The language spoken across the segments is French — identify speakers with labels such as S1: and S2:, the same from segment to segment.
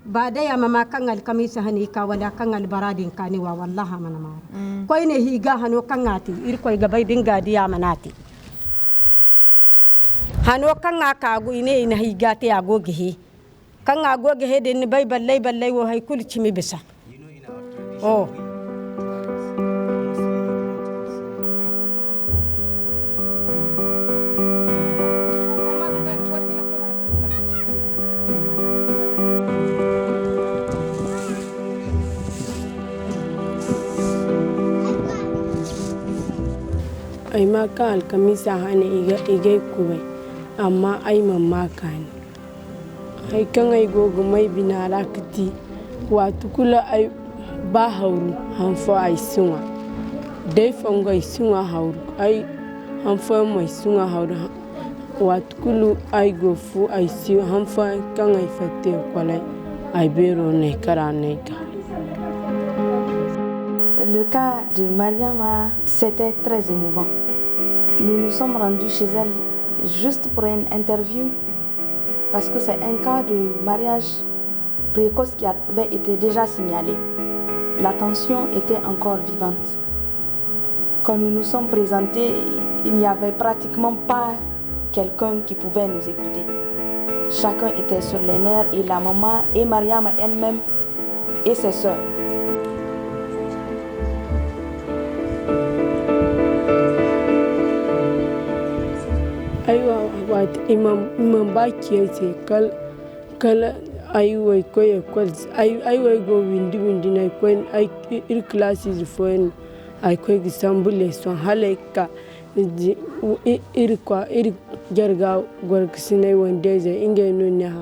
S1: بعد يا ماما كان الكميس هنيكا ولا كان البرادين كاني والله ما نمار كوين هي هنو كاناتي إيركو يجباي دينغادي يا مناتي هنو كان عكاغو إني إن هي جاتي عجوجه كان عجوجه دين باي بالله وهي كل شيء مبسا أوه
S2: ay ma ka alkamisa hane iga kubai amma ai mamma kani ai kan ai gogo mai binara kiti wato kula ai ba hauru hanfo ai sunwa dai fongo ai sunwa hauru ai hanfo mai sunwa hauru wato kulu ai gofu ai si hanfo kan ai fatte kwalai ai bero ne karane ka.
S3: Le cas de Mariama, c'était très émouvant. Nous nous sommes rendus chez elle juste pour une interview parce que c'est un cas de mariage précoce qui avait été déjà signalé. La tension était encore vivante. Quand nous nous sommes présentés, il n'y avait pratiquement pas quelqu'un qui pouvait nous écouter. Chacun était sur les nerfs et la maman et Mariama elle-même et ses sœurs.
S2: Aywa wat imam baki yace kal aywa ko ekol aywa go windi na ko ay ir classes foen ay ko example son haleka ir jarga gorksine wonde je inge no nya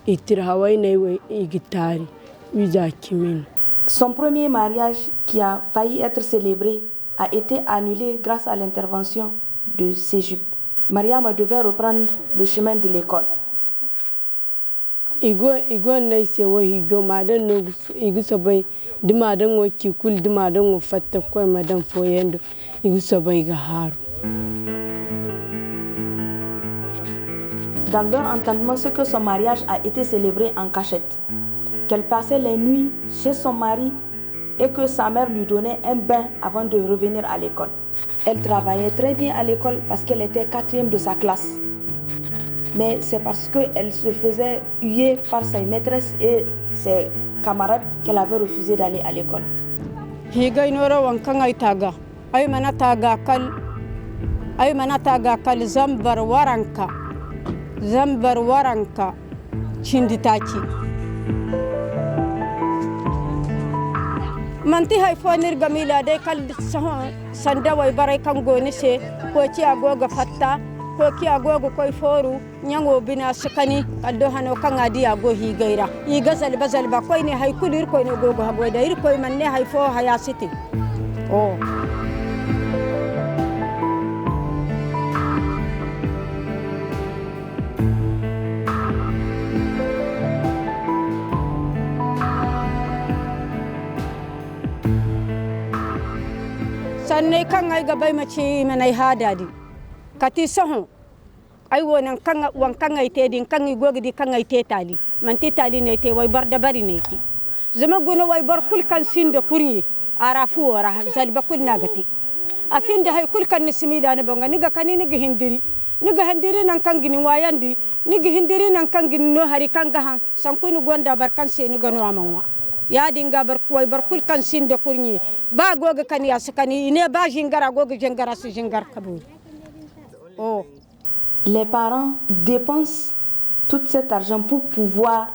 S2: itir hawai nay we igitari wiza kimin.
S3: Son premier mariage qui a failli être célébré a été annulé grâce à l'intervention de Cégip. Mariama devait reprendre le chemin de l'école.
S2: Igo naise wa higo madan no igu sabai di madan wo kikul di madan wo fatta ko madan foyendo igu sabai ga haru.
S3: Dans leur entendement, c'est que son mariage a été célébré en cachette, qu'elle passait les nuits chez son mari et que sa mère lui donnait un bain avant de revenir à l'école. Elle travaillait très bien à l'école parce qu'elle était 4e de sa classe. Mais c'est parce qu'elle se faisait huer par ses maîtresses et ses camarades qu'elle avait refusé d'aller à l'école.
S1: Zambar waranka chinditachi. Manti hay fonir gamila de kal sanda way baray kan goni se ko ci agoga fatta ko ki agoga koy foru nyango bina sakani kaldo hano kan adi ago hi gaira i gazal bazal ba koy ne hay kulir koy ne gogo hago da ir koy man ne hay fo haya siti oh sanne kan ay gabay maci manay hadadi kati soho ay wonan kan wan kan ay tedin kan gogdi kan ay tetali man tetali ne te way barda bari ne ti zama gona way bar kul kan sinde kurye arafu wara zalba kul nagati asinde hay kul kan nismila ne bonga niga kanini niga hindiri nan kan gini wayandi niga hindiri nan kan gini no hari kan gahan sankunu gonda barkan se ni gano amanwa ya dinga bar koy bar kul kan sinde kurnye ba goga kan ya sakani ine ba jingara goga jingara su jingar kabu oh.
S3: Les parents dépensent tout cet argent pour pouvoir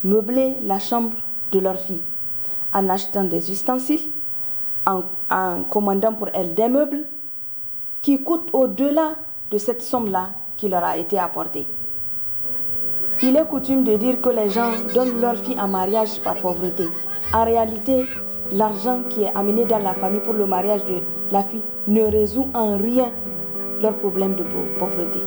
S3: meubler la chambre de leur fille en achetant des ustensiles, en commandant pour elle des meubles qui coûtent au-delà de cette somme-là qui leur a été apportée. Il est coutume de dire que les gens donnent leur fille en mariage par pauvreté. En réalité, l'argent qui est amené dans la famille pour le mariage de la fille ne résout en rien leur problème de pauvreté.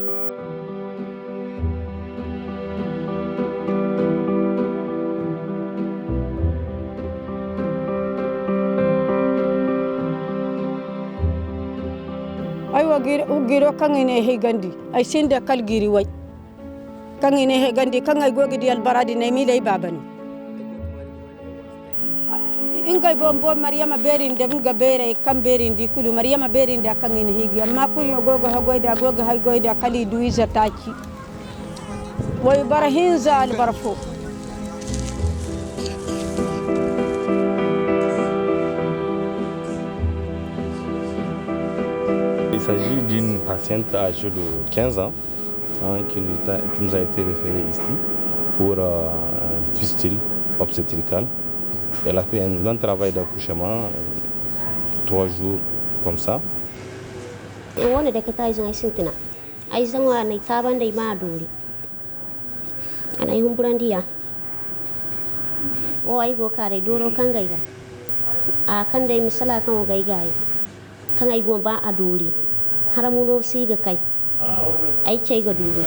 S1: Giro kan ine he gandi ay sinde kal giri way kan ine he gandi kan ay gogi di albaradi ne mi lay babani ingay bombo Mariama berin de nga bere kam berin di kulu Mariama berin da kan ina higi amma kulu gogo hagoida gogo haygoida kali duiza tachi way barahinza al barfo.
S4: Il s'agit d'une patiente âgée de 15 ans qui nous a été référée ici pour un fistule obstétricale. Elle a fait un long travail d'accouchement, 3 jours comme ça.
S5: Wani da ka tayi zan sintina ai zan wa ne taban da ma dole ana yi humburan diya o ai go kare doro kan gaiga a kan dai misala kan o gaiga kan ai go ba a dole haramuno si ga kai ai kai ga dole.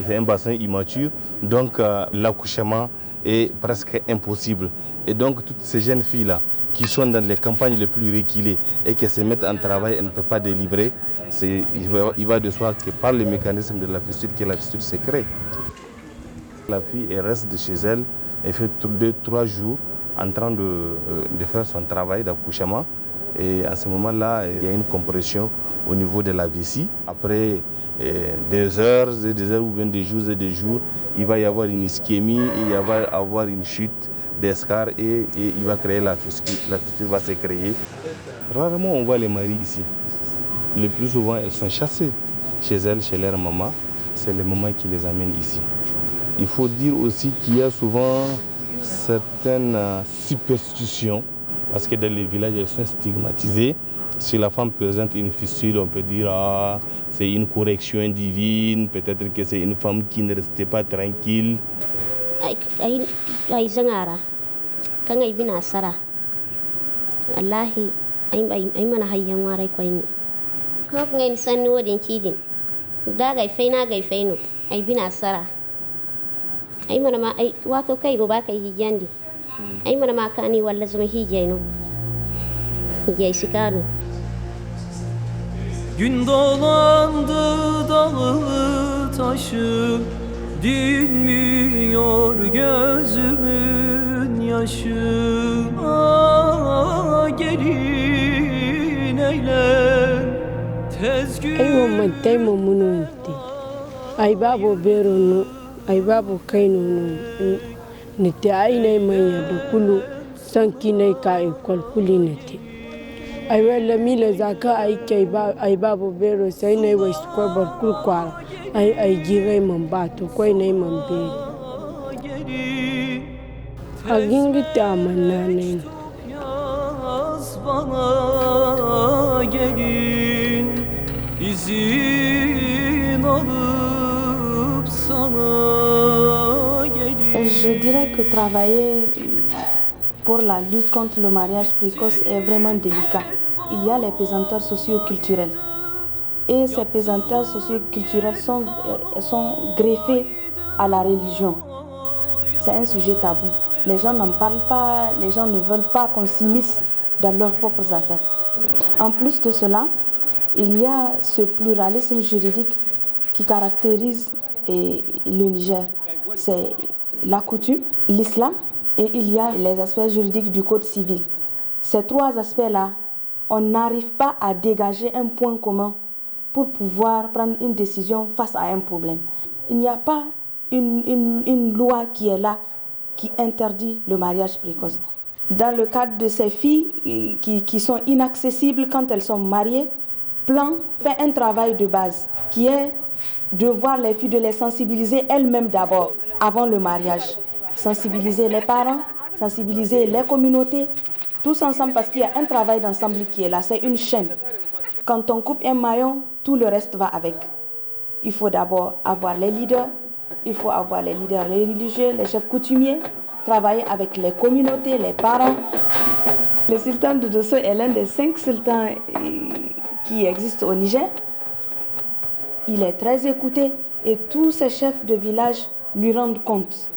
S4: C'est un bassin immature, donc l'accouchement est presque impossible. Et donc toutes ces jeunes filles-là qui sont dans les campagnes les plus reculées et qui se mettent en travail et ne peuvent pas délivrer, il va de soi que par le mécanisme de la fistule, que la fistule se crée. La fille elle reste de chez elle, elle fait 2-3 jours en train de faire son travail d'accouchement. Et à ce moment-là, il y a une compression au niveau de la vessie. Après des heures ou bien des jours, il va y avoir une ischémie, il va y avoir une chute d'escar et il va créer la fistule va se créer. Rarement on voit les maris ici. Le plus souvent, elles sont chassées chez elles, chez leur maman. C'est les mamans qui les amènent ici. Il faut dire aussi qu'il y a souvent certaines superstitions parce que dans les villages, elles sont stigmatisées. Si la femme présente une fistule, on peut dire c'est une correction divine, peut-être que c'est une femme qui ne restait pas tranquille.
S5: Ai zangara kan ai bina sara wallahi ai mana hayyan warai kwai ne ko ngai sanni wodin kidin da gai faina gai faino ai bina sara ai mana ma ai wato kai go ba kai hijandi ai mana ma kani walla zuma hijaino hijai sikaro.
S6: Gün dolandı dağı taşı, dinmiyor gözümün yaşı. Gelin eyle tez gün.
S2: Ay mamman tay mamuno te. Ay babo bero no, ay babo kaino no. Ni te ay nay manya do kulu sanki nay ka ekol kulinete. Ay wala mila zaka ay kay ba ay babo bero sai nay wai ko bar kulkwara ay gire man bato koy nay man be agingi ta manane
S6: Yaz bana gelin izin alıp sana gelin.
S3: Je dirais que travailler pour la lutte contre le mariage précoce est vraiment délicat. Il y a les pesanteurs socio-culturels. Et ces pesanteurs socio-culturels sont greffés à la religion. C'est un sujet tabou. Les gens n'en parlent pas, les gens ne veulent pas qu'on s'immisce dans leurs propres affaires. En plus de cela, il y a ce pluralisme juridique qui caractérise le Niger. C'est la coutume, l'islam et il y a les aspects juridiques du code civil. Ces 3 aspects-là, on n'arrive pas à dégager un point commun pour pouvoir prendre une décision face à un problème. Il n'y a pas une loi qui est là, qui interdit le mariage précoce. Dans le cadre de ces filles qui sont inaccessibles quand elles sont mariées, Plan fait un travail de base qui est de voir les filles, de les sensibiliser elles-mêmes d'abord, avant le mariage. Sensibiliser les parents, sensibiliser les communautés, tous ensemble parce qu'il y a un travail d'ensemble qui est là, c'est une chaîne. Quand on coupe un maillon, tout le reste va avec. Il faut d'abord avoir les leaders, il faut avoir les leaders religieux, les chefs coutumiers, travailler avec les communautés, les parents. Le sultan de Dosso est l'un des 5 sultans qui existent au Niger. Il est très écouté et tous ces chefs de village lui rendent compte.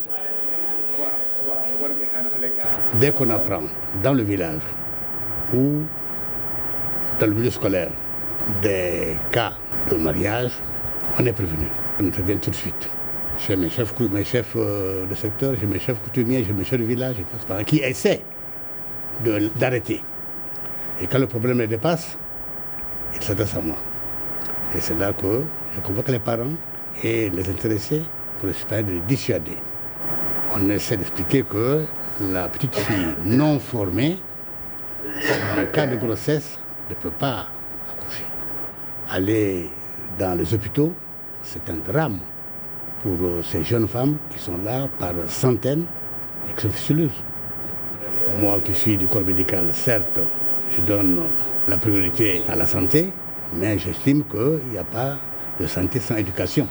S7: Dès qu'on apprend dans le village ou dans le milieu scolaire des cas de mariage, on est prévenu. On intervient tout de suite. chez mes chefs de secteur, chez mes chefs coutumiers, chez mes chefs de village, etc., qui essaient d'arrêter. Et quand le problème les dépasse, ils s'adressent à moi. Et c'est là que je convoque les parents et les intéressés pour essayer de les dissuader. On essaie d'expliquer que la petite fille non formée, en cas de grossesse, ne peut pas accoucher. Aller dans les hôpitaux, c'est un drame pour ces jeunes femmes qui sont là par centaines et qui sont fistuleuses. Moi qui suis du corps médical, certes, je donne la priorité à la santé, mais j'estime qu'il n'y a pas de santé sans éducation.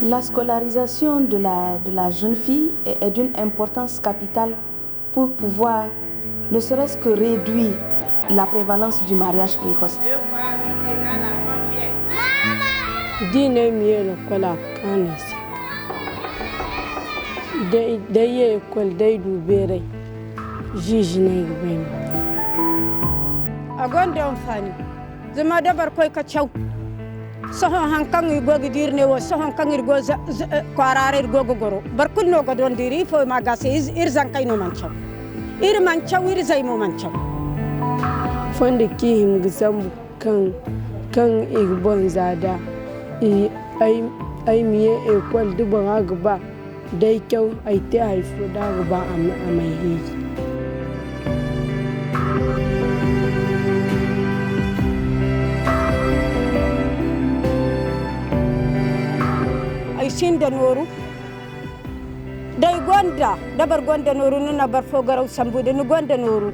S3: La scolarisation de la jeune fille est d'une importance capitale pour pouvoir ne serait-ce que réduire la prévalence du mariage précoce.
S2: Dine miye kwala kanesi. Da ye kwal dai dubere. Jiji ne gben.
S1: Agonda amfani. Zama dabar koi ka chau. Sohon hankan igo gidirne wo sohon kan irgo kwarare irgo gogoro. Barkul no godon diri fo magase irzan kai no manchau. Ir manchau ir zai mo manchau.
S2: Fonda ki him gisambu kan igbon zada. Ai miye ekwal duban agba dai kyau ai ta haifu da agba a mai hiji.
S1: Ai sinda noru dai gonda dabar gonda noru nuna bar fogarau sambu da ni gonda noru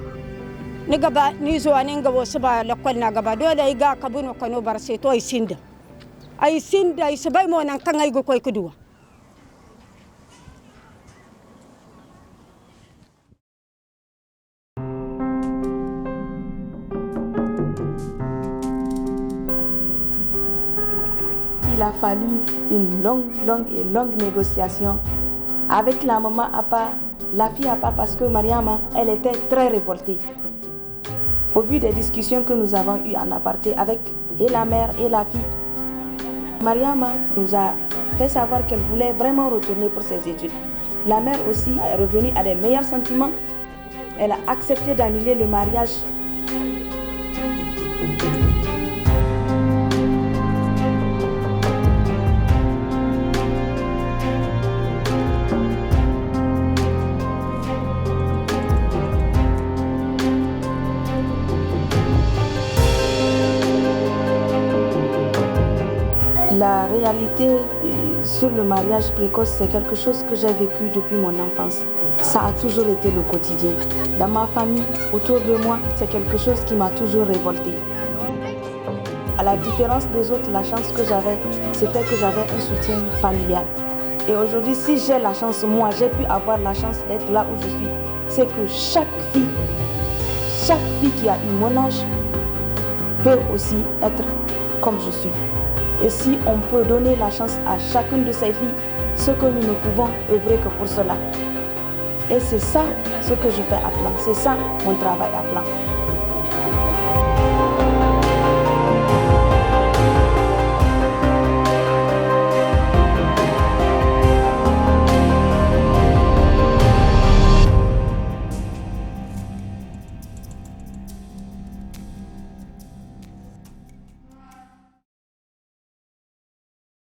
S1: ni gaba ni zuwa ni ga wasu ba lakwal na gaba dole ai ga kabuno kano bar sai to ai sinda ai sabai mo nan kan ai go koy kuduwa.
S3: Il a fallu une longue négociation avec la maman à part, la fille à part, parce que Mariama, elle était très révoltée. Au vu des discussions que nous avons eues en aparté avec et la mère et la fille, Mariama nous a fait savoir qu'elle voulait vraiment retourner pour ses études. La mère aussi est revenue à des meilleurs sentiments. Elle a accepté d'annuler le mariage. La réalité sur le mariage précoce, c'est quelque chose que j'ai vécu depuis mon enfance. Ça a toujours été le quotidien. Dans ma famille, autour de moi, c'est quelque chose qui m'a toujours révoltée. À la différence des autres, la chance que j'avais, c'était que j'avais un soutien familial. Et aujourd'hui, si j'ai la chance, moi, j'ai pu avoir la chance d'être là où je suis, c'est que chaque fille qui a eu mon âge peut aussi être comme je suis. Et si on peut donner la chance à chacune de ces filles, ce que nous ne pouvons œuvrer que pour cela. Et c'est ça ce que je fais à plan, c'est ça mon travail à plan.